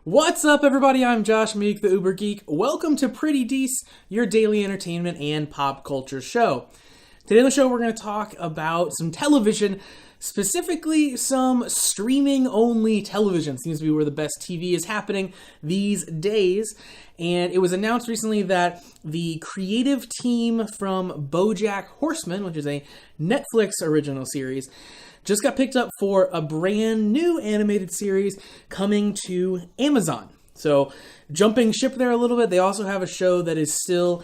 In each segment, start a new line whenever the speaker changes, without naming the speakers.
What's up, everybody? I'm Josh Meek, the Uber Geek. Welcome to Pretty Dece, your daily entertainment and pop culture show. Today on the show, we're going to talk about some television, specifically some streaming-only television. Seems to be where the best TV is happening these days. And it was announced recently that the creative team from Bojack Horseman, which is a Netflix original series, just got picked up for a brand new animated series coming to Amazon. So, jumping ship there a little bit, they also have a show that is still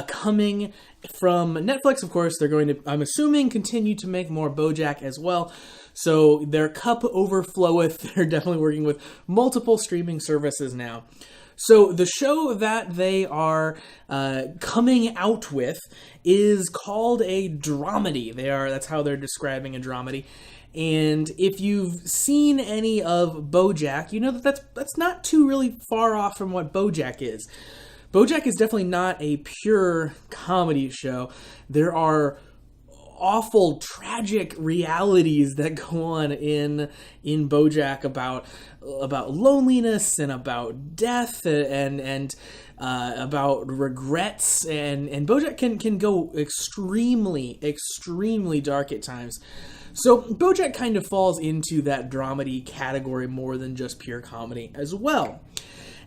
coming from Netflix. Of course, they're going to, I'm assuming, continue to make more Bojack as well. So, their cup overfloweth. They're definitely working with multiple streaming services now. So the show that they are coming out with is called a dramedy. That's how they're describing a dramedy. And if you've seen any of Bojack, you know that that's not too really far off from what Bojack is. Bojack is definitely not a pure comedy show. There are awful, tragic realities that go on in Bojack about loneliness and about death and about regrets, and Bojack can go extremely dark at times. So Bojack kind of falls into that dramedy category more than just pure comedy as well.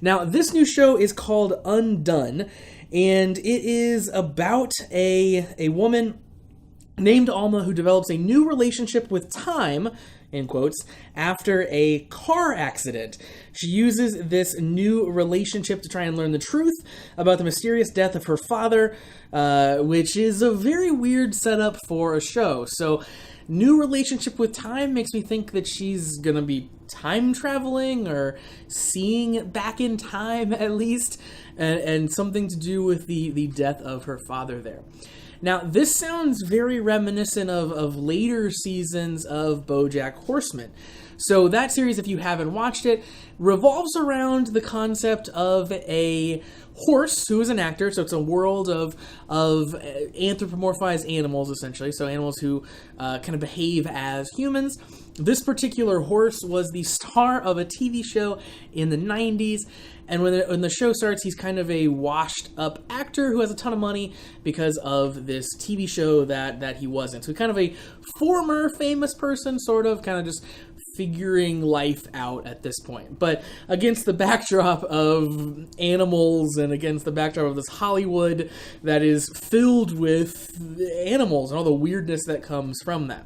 Now, this new show is called Undone, and it is about a woman named Alma, who develops a new relationship with time, in quotes, after a car accident. She uses this new relationship to try and learn the truth about the mysterious death of her father, which is a very weird setup for a show. So, new relationship with time makes me think that she's gonna be time traveling or seeing back in time at least, and something to do with the death of her father there. Now, this sounds very reminiscent of later seasons of Bojack Horseman. So that series, if you haven't watched it, revolves around the concept of a horse who is an actor. So it's a world of anthropomorphized animals, essentially. So animals who kind of behave as humans. This particular horse was the star of a TV show in the 90s. And when the show starts, he's kind of a washed-up actor who has a ton of money because of this TV show that he was in. So kind of a former famous person, sort of, kind of just figuring life out at this point. But against the backdrop of animals and against the backdrop of this Hollywood that is filled with animals and all the weirdness that comes from that.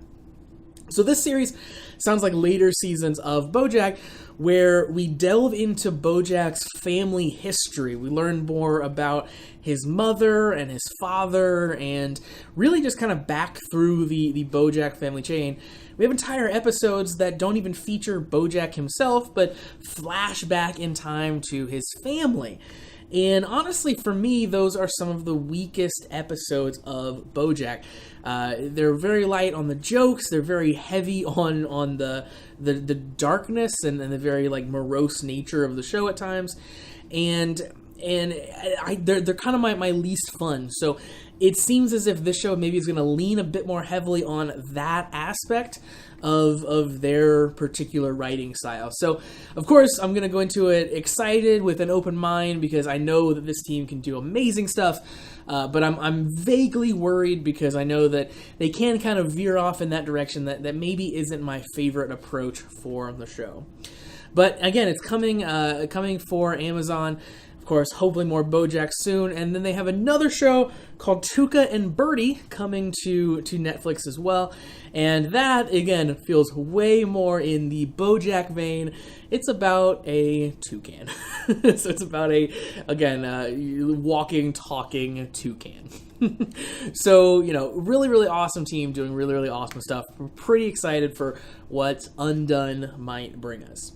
So this series sounds like later seasons of Bojack, where we delve into Bojack's family history. We learn more about his mother and his father, and really just kind of back through the Bojack family chain. We have entire episodes that don't even feature Bojack himself, but flash back in time to his family. And honestly, for me, those are some of the weakest episodes of Bojack. They're very light on the jokes. They're very heavy on the darkness and the very morose nature of the show at times. And they're kind of my least fun. So it seems as if this show maybe is going to lean a bit more heavily on that aspect of their particular writing style. So, of course, I'm going to go into it excited with an open mind because I know that this team can do amazing stuff, but I'm vaguely worried because I know that they can kind of veer off in that direction that maybe isn't my favorite approach for the show. But again, it's coming for Amazon. Of course, hopefully more Bojack soon. And then they have another show called Tuca and Birdie coming to Netflix as well. And that, again, feels way more in the Bojack vein. It's about a toucan. So it's about walking, talking toucan. So, really, really awesome team doing really, really awesome stuff. We're pretty excited for what Undone might bring us.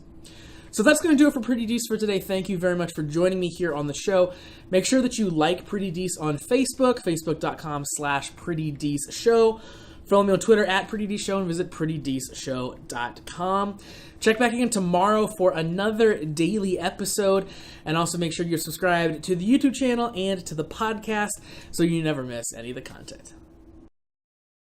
So that's going to do it for Pretty Dece for today. Thank you very much for joining me here on the show. Make sure that you like Pretty Dece on Facebook, facebook.com/PrettyDeceShow. Follow me on Twitter @PrettyDeceShow and visit PrettyDeceShow.com. Check back again tomorrow for another daily episode. And also make sure you're subscribed to the YouTube channel and to the podcast so you never miss any of the content.